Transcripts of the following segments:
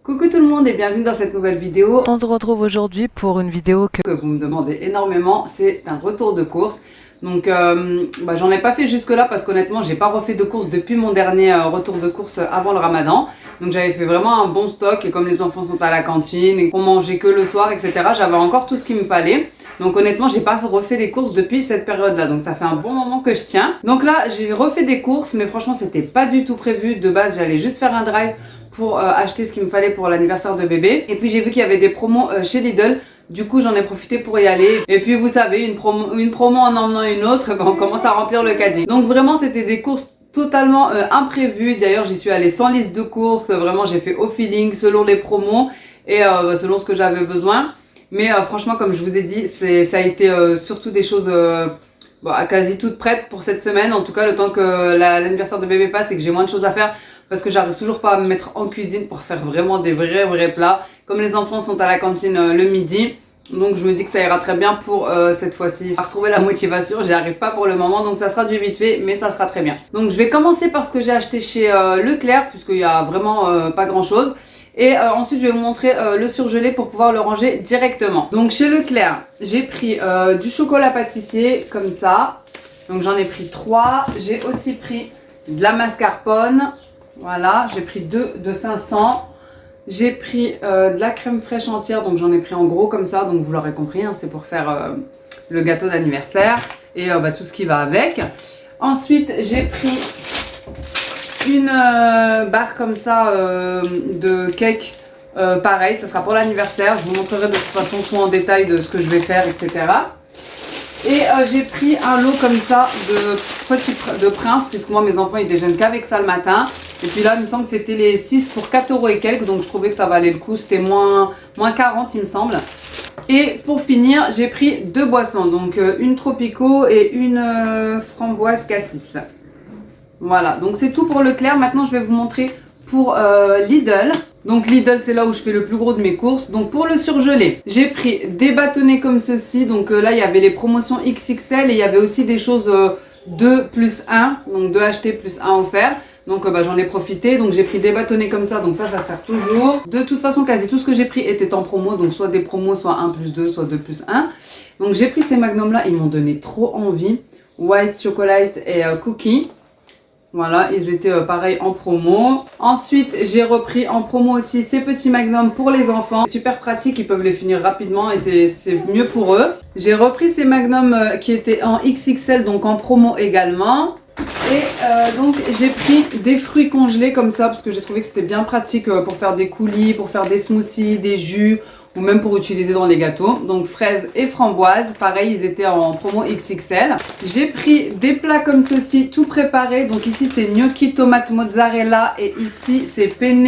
Coucou tout le monde et bienvenue dans cette nouvelle vidéo. On se retrouve aujourd'hui pour une vidéo Que vous me demandez énormément, c'est un retour de course. Donc j'en ai pas fait jusque là parce qu'honnêtement j'ai pas refait de course depuis mon dernier retour de course avant le ramadan. Donc j'avais fait vraiment un bon stock et comme les enfants sont à la cantine et qu'on mangeait que le soir etc, j'avais encore tout ce qu'il me fallait. Donc honnêtement j'ai pas refait les courses depuis cette période là, donc ça fait un bon moment que je tiens. Donc là j'ai refait des courses mais franchement c'était pas du tout prévu. De base j'allais juste faire un drive pour acheter ce qu'il me fallait pour l'anniversaire de bébé. Et puis j'ai vu qu'il y avait des promos chez Lidl. Du coup j'en ai profité pour y aller. Et puis vous savez, une promo en emmenant une autre, on commence à remplir le caddie. Donc vraiment c'était des courses totalement imprévues. D'ailleurs j'y suis allée sans liste de courses. Vraiment j'ai fait au feeling selon les promos et selon ce que j'avais besoin. Mais franchement comme je vous ai dit, ça a été surtout des choses quasi toutes prêtes pour cette semaine. En tout cas le temps que l'anniversaire de bébé passe et que j'ai moins de choses à faire. Parce que j'arrive toujours pas à me mettre en cuisine pour faire vraiment des vrais plats. Comme les enfants sont à la cantine le midi, donc je me dis que ça ira très bien pour cette fois-ci. À retrouver la motivation, j'y arrive pas pour le moment, donc ça sera du vite fait, mais ça sera très bien. Donc je vais commencer par ce que j'ai acheté chez Leclerc, puisqu'il y a vraiment pas grand chose. Et ensuite je vais vous montrer le surgelé pour pouvoir le ranger directement. Donc chez Leclerc, j'ai pris du chocolat pâtissier comme ça. Donc j'en ai pris 3. J'ai aussi pris de la mascarpone. Voilà, j'ai pris 2 de 500. J'ai pris de la crème fraîche entière, donc j'en ai pris en gros comme ça, donc vous l'aurez compris, hein, c'est pour faire le gâteau d'anniversaire et tout ce qui va avec. Ensuite, j'ai pris une barre comme ça de cake, pareil, ça sera pour l'anniversaire. Je vous montrerai de toute façon tout en détail de ce que je vais faire, etc. Et j'ai pris un lot comme ça de Prince, puisque moi mes enfants ils déjeunent qu'avec ça le matin. Et puis là il me semble que c'était les 6 pour 4 € et quelques, donc je trouvais que ça valait le coup, c'était moins 40 il me semble. Et pour finir j'ai pris 2 boissons, donc une Tropico et une framboise cassis. Voilà, donc c'est tout pour Leclerc. Maintenant je vais vous montrer pour Lidl. Donc Lidl c'est là où je fais le plus gros de mes courses. Donc pour le surgelé, j'ai pris des bâtonnets comme ceci. Donc là il y avait les promotions XXL et il y avait aussi des choses 2 plus 1. Donc 2 achetés plus 1 offert. Donc j'en ai profité. Donc j'ai pris des bâtonnets comme ça. Donc ça sert toujours. De toute façon quasi tout ce que j'ai pris était en promo. Donc soit des promos, soit 1 plus 2, soit 2 plus 1. Donc j'ai pris ces magnums là. Ils m'ont donné trop envie. White chocolate et cookie. Voilà, ils étaient pareil en promo. Ensuite, j'ai repris en promo aussi ces petits magnums pour les enfants. Super pratique, ils peuvent les finir rapidement et c'est mieux pour eux. J'ai repris ces magnums qui étaient en XXL, donc en promo également. Et donc j'ai pris des fruits congelés comme ça parce que j'ai trouvé que c'était bien pratique pour faire des coulis, pour faire des smoothies, des jus ou même pour utiliser dans les gâteaux. Donc fraises et framboises, pareil ils étaient en promo XXL. J'ai pris des plats comme ceci tout préparés. Donc ici c'est gnocchi tomate mozzarella et ici c'est penne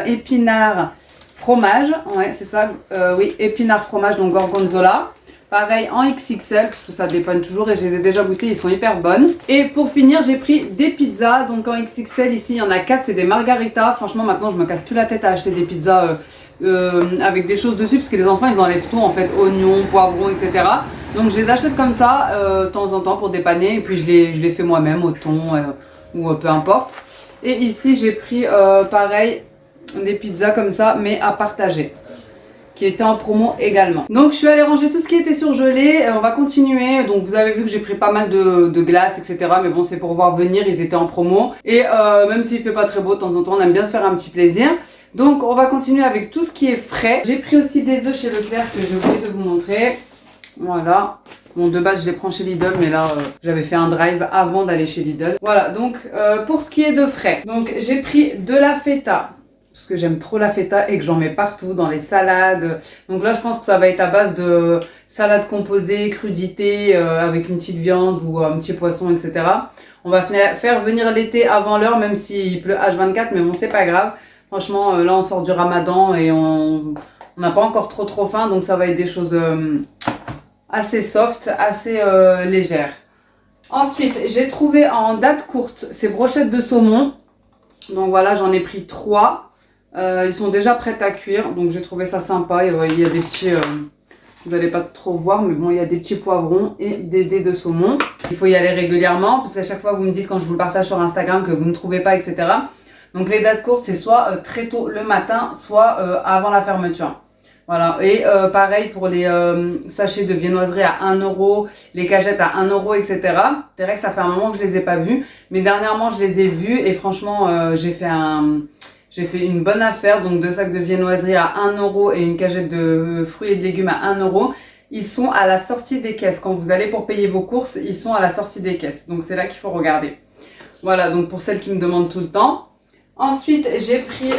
épinard fromage. Ouais c'est ça, oui épinard fromage donc gorgonzola. Pareil en XXL parce que ça dépanne toujours et je les ai déjà goûtés, ils sont hyper bonnes. Et pour finir j'ai pris des pizzas, donc en XXL ici il y en a 4, c'est des margaritas. Franchement maintenant je me casse plus la tête à acheter des pizzas avec des choses dessus parce que les enfants ils enlèvent tout en fait, oignons, poivrons etc. Donc je les achète comme ça de temps en temps pour dépanner et puis je les fais moi-même au thon ou peu importe. Et ici j'ai pris pareil des pizzas comme ça mais à partager, qui était en promo également. Donc je suis allée ranger tout ce qui était surgelé. On va continuer. Donc vous avez vu que j'ai pris pas mal de glace etc. Mais bon c'est pour voir venir, ils étaient en promo. Et même s'il fait pas très beau de temps en temps, on aime bien se faire un petit plaisir. Donc on va continuer avec tout ce qui est frais. J'ai pris aussi des œufs chez Leclerc que j'ai oublié de vous montrer. Voilà. Bon de base je les prends chez Lidl mais là j'avais fait un drive avant d'aller chez Lidl. Voilà donc pour ce qui est de frais. Donc j'ai pris de la feta. Parce que j'aime trop la feta et que j'en mets partout dans les salades. Donc là je pense que ça va être à base de salade composée, crudité avec une petite viande ou un petit poisson etc. On va faire venir l'été avant l'heure même s'il pleut H24 mais bon c'est pas grave. Franchement là on sort du ramadan et on n'a pas encore trop faim donc ça va être des choses assez soft, assez légères. Ensuite j'ai trouvé en date courte ces brochettes de saumon. Donc voilà j'en ai pris 3. Ils sont déjà prêts à cuire, donc j'ai trouvé ça sympa. Il y a des petits, vous n'allez pas trop voir, mais bon, il y a des petits poivrons et des dés de saumon. Il faut y aller régulièrement, parce qu'à chaque fois vous me dites quand je vous le partage sur Instagram que vous ne trouvez pas, etc. Donc les dates courtes, c'est soit très tôt le matin, soit avant la fermeture. Voilà, et pareil pour les sachets de viennoiserie à 1 euro, les cagettes à 1 euro, etc. C'est vrai que ça fait un moment que je les ai pas vus, mais dernièrement je les ai vus et franchement j'ai fait une bonne affaire. Donc 2 sacs de viennoiserie à 1 euro et une cagette de fruits et de légumes à 1 euro. Ils sont à la sortie des caisses. Quand vous allez pour payer vos courses, ils sont à la sortie des caisses. Donc c'est là qu'il faut regarder. Voilà, donc pour celles qui me demandent tout le temps. Ensuite, j'ai pris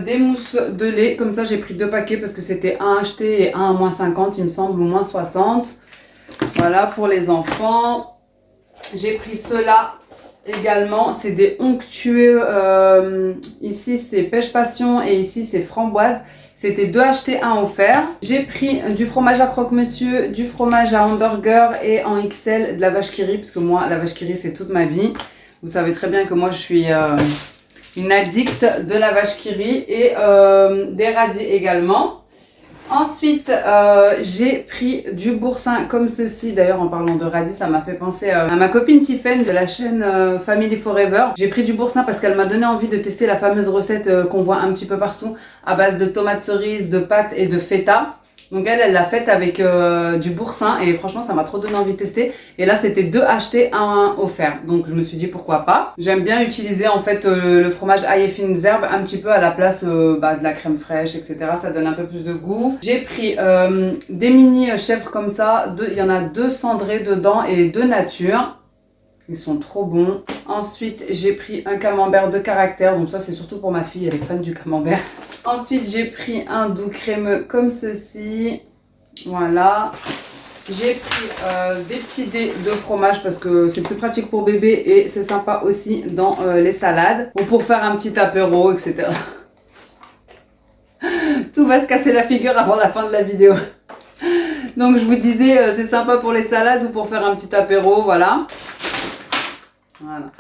des mousses de lait. Comme ça, j'ai pris 2 paquets parce que c'était un acheté et un à moins 50, il me semble, ou moins 60. Voilà, pour les enfants. J'ai pris ceux-là également. C'est des onctueux. Ici, c'est pêche passion et ici, c'est framboise. C'était 2 achetés, 1 offert. J'ai pris du fromage à croque-monsieur, du fromage à hamburger et en XL de la vache qui rit. Parce que moi, la vache qui rit, c'est toute ma vie. Vous savez très bien que moi, je suis une addicte de la vache qui rit et des radis également. Ensuite, j'ai pris du boursin comme ceci. D'ailleurs, en parlant de radis, ça m'a fait penser à ma copine Tiffen de la chaîne Family Forever. J'ai pris du boursin parce qu'elle m'a donné envie de tester la fameuse recette qu'on voit un petit peu partout à base de tomates cerises, de pâtes et de feta. Donc elle l'a faite avec du boursin et franchement ça m'a trop donné envie de tester. Et là c'était 2 achetés, 1 offert. Donc je me suis dit pourquoi pas. J'aime bien utiliser en fait le fromage ail et fines herbes un petit peu à la place de la crème fraîche, etc. Ça donne un peu plus de goût. J'ai pris des mini chèvres comme ça. Il y en a 2 cendrés dedans et 2 nature. Ils sont trop bons. Ensuite, j'ai pris un camembert de caractère. Donc ça, c'est surtout pour ma fille. Elle est fan du camembert. Ensuite, j'ai pris un doux crémeux comme ceci. Voilà. J'ai pris des petits dés de fromage parce que c'est plus pratique pour bébé et c'est sympa aussi dans les salades. Ou pour faire un petit apéro, etc. Tout va se casser la figure avant la fin de la vidéo. Donc je vous disais, c'est sympa pour les salades ou pour faire un petit apéro, voilà. Voilà.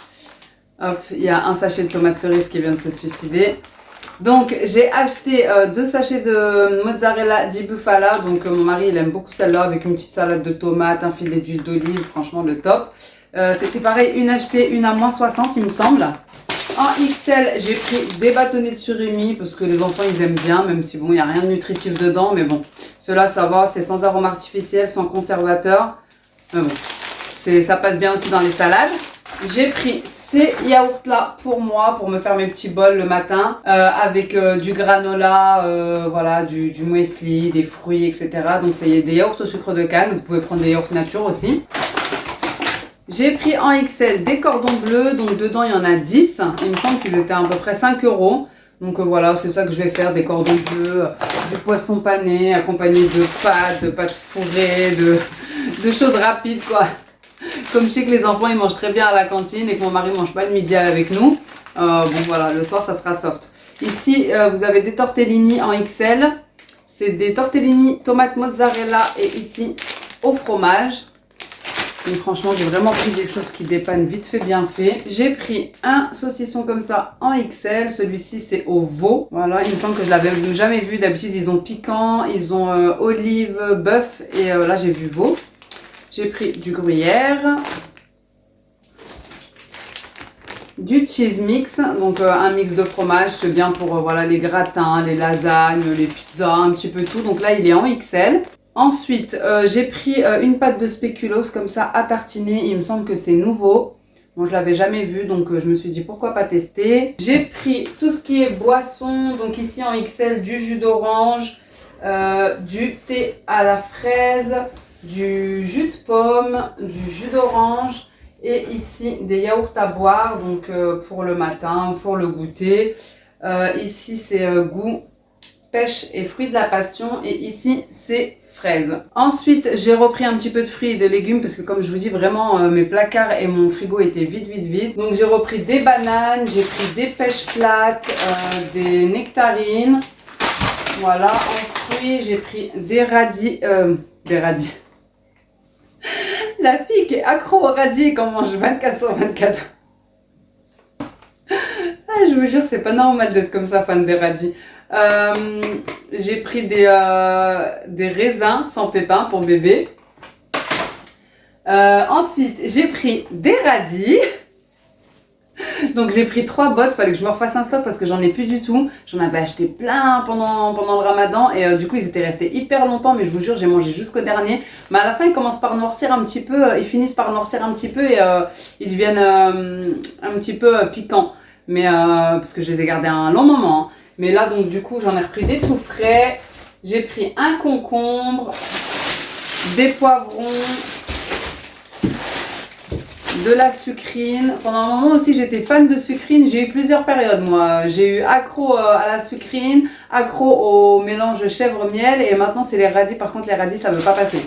Hop, il y a un sachet de tomates cerises qui vient de se suicider. Donc j'ai acheté 2 sachets de mozzarella di bufala. Donc mon mari il aime beaucoup celle-là avec une petite salade de tomates, un filet d'huile d'olive, franchement le top. C'était pareil, une achetée, une à moins 60 il me semble. En XL, j'ai pris des bâtonnets de surimi parce que les enfants ils aiment bien, même si bon il n'y a rien de nutritif dedans. Mais bon, ceux-là ça va, c'est sans arôme artificiel, sans conservateur. Mais bon, ça passe bien aussi dans les salades. J'ai pris ces yaourts là pour moi, pour me faire mes petits bols le matin avec du granola, voilà, du muesli, des fruits, etc. Donc c'est des yaourts au sucre de canne, vous pouvez prendre des yaourts nature aussi. J'ai pris en XL des cordons bleus, donc dedans il y en a 10, il me semble qu'ils étaient à peu près 5 euros. Donc voilà, c'est ça que je vais faire, des cordons bleus, du poisson pané accompagné de pâtes fourrées, de choses rapides quoi. Comme je sais que les enfants ils mangent très bien à la cantine et que mon mari mange pas le midi avec nous, bon voilà, le soir ça sera soft. Ici vous avez des tortellini en XL, c'est des tortellini tomate mozzarella et ici au fromage. Et franchement j'ai vraiment pris des choses qui dépannent vite fait bien fait. J'ai pris un saucisson comme ça en XL, celui-ci c'est au veau. Voilà, il me semble que je l'avais jamais vu, d'habitude ils ont piquant, ils ont olive, bœuf et là j'ai vu veau. J'ai pris du gruyère, du cheese mix, donc un mix de fromage, c'est bien pour voilà, les gratins, les lasagnes, les pizzas, un petit peu tout. Donc là, il est en XL. Ensuite, j'ai pris une pâte de spéculoos comme ça à tartiner. Il me semble que c'est nouveau. Bon, je l'avais jamais vu, donc je me suis dit pourquoi pas tester. J'ai pris tout ce qui est boisson, donc ici en XL, du jus d'orange, du thé à la fraise, du jus de pomme, du jus d'orange et ici des yaourts à boire donc pour le matin, pour le goûter. Ici c'est goût pêche et fruits de la passion et ici c'est fraises. Ensuite j'ai repris un petit peu de fruits et de légumes parce que comme je vous dis vraiment mes placards et mon frigo étaient vides. Donc j'ai repris des bananes, j'ai pris des pêches plates, des nectarines. Voilà, en fruits j'ai pris des radis, La fille qui est accro au radis et qu'on mange 24 sur 24. Ah, je vous jure, c'est pas normal d'être comme ça, fan des radis. J'ai pris des raisins sans pépins pour bébé. Ensuite, j'ai pris des radis. Donc j'ai pris 3 bottes, fallait que je me refasse un stock parce que j'en ai plus du tout. J'en avais acheté plein pendant le ramadan et du coup ils étaient restés hyper longtemps, mais je vous jure j'ai mangé jusqu'au dernier. Mais à la fin ils commencent par noircir un petit peu, ils finissent par noircir un petit peu et ils deviennent un petit peu piquants. Mais parce que je les ai gardés un long moment. Hein. Mais là donc du coup j'en ai repris des tout frais. J'ai pris un concombre, des poivrons, de la sucrine. Pendant un moment aussi j'étais fan de sucrine, j'ai eu plusieurs périodes moi. J'ai eu accro à la sucrine, accro au mélange chèvre-miel et maintenant c'est les radis. Par contre les radis ça veut pas passer.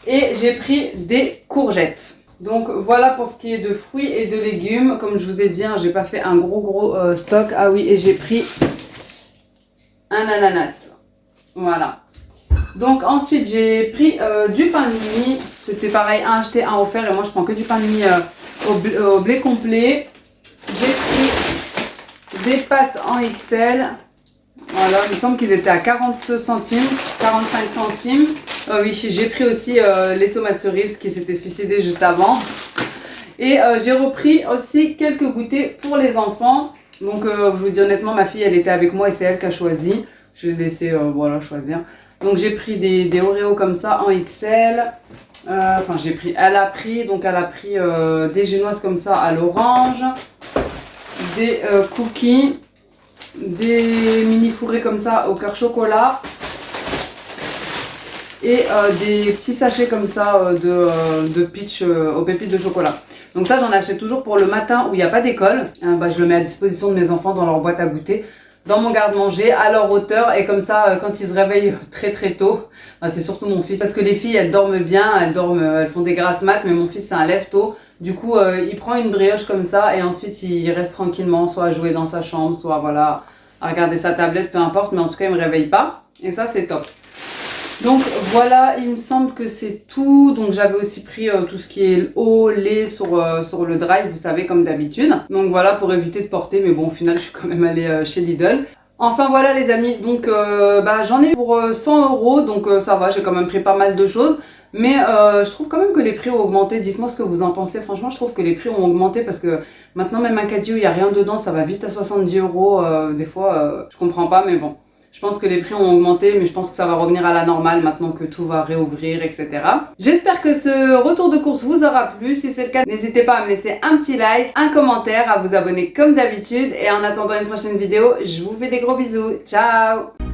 Et j'ai pris des courgettes. Donc voilà pour ce qui est de fruits et de légumes. Comme je vous ai dit, hein, j'ai pas fait un gros stock. Ah oui, et j'ai pris un ananas. Voilà. Donc ensuite j'ai pris du pain de mie. C'était pareil, un acheté, un offert. Et moi je prends que du pain de mie au blé complet. J'ai pris des pâtes en XL. Voilà, il me semble qu'ils étaient à 40 centimes, 45 centimes. Oui, j'ai pris aussi les tomates cerises qui s'étaient suicidées juste avant. Et j'ai repris aussi quelques goûters pour les enfants. Donc je vous dis honnêtement, ma fille elle était avec moi et c'est elle qui a choisi. Je l'ai laissé voilà, choisir. Donc j'ai pris des Oreos comme ça en XL. Enfin j'ai pris, elle a pris des génoises comme ça à l'orange. Des cookies. Des mini fourrés comme ça au cœur chocolat. Et des petits sachets comme ça de peach aux pépites de chocolat. Donc ça j'en achète toujours pour le matin où il n'y a pas d'école. Je le mets à disposition de mes enfants dans leur boîte à goûter, dans mon garde-manger, à leur hauteur. Et comme ça quand ils se réveillent très tôt, c'est surtout mon fils. Parce que les filles elles dorment bien, elles font des grasses mat, mais mon fils c'est un lève-tôt. Du coup il prend une brioche comme ça et ensuite il reste tranquillement, soit à jouer dans sa chambre, soit voilà, à regarder sa tablette, peu importe. Mais en tout cas il me réveille pas et ça c'est top. Donc voilà, il me semble que c'est tout. Donc j'avais aussi pris tout ce qui est eau, lait sur le drive, vous savez, comme d'habitude. Donc voilà, pour éviter de porter, mais bon au final je suis quand même allée chez Lidl. Enfin voilà les amis, donc j'en ai pour 100 €, donc ça va, j'ai quand même pris pas mal de choses. Mais je trouve quand même que les prix ont augmenté. Dites-moi ce que vous en pensez. Franchement je trouve que les prix ont augmenté parce que maintenant même un caddie où il n'y a rien dedans, ça va vite à 70 €. Des fois je comprends pas, mais bon. Je pense que les prix ont augmenté, mais je pense que ça va revenir à la normale maintenant que tout va réouvrir, etc. J'espère que ce retour de course vous aura plu. Si c'est le cas, n'hésitez pas à me laisser un petit like, un commentaire, à vous abonner comme d'habitude. Et en attendant une prochaine vidéo, je vous fais des gros bisous. Ciao!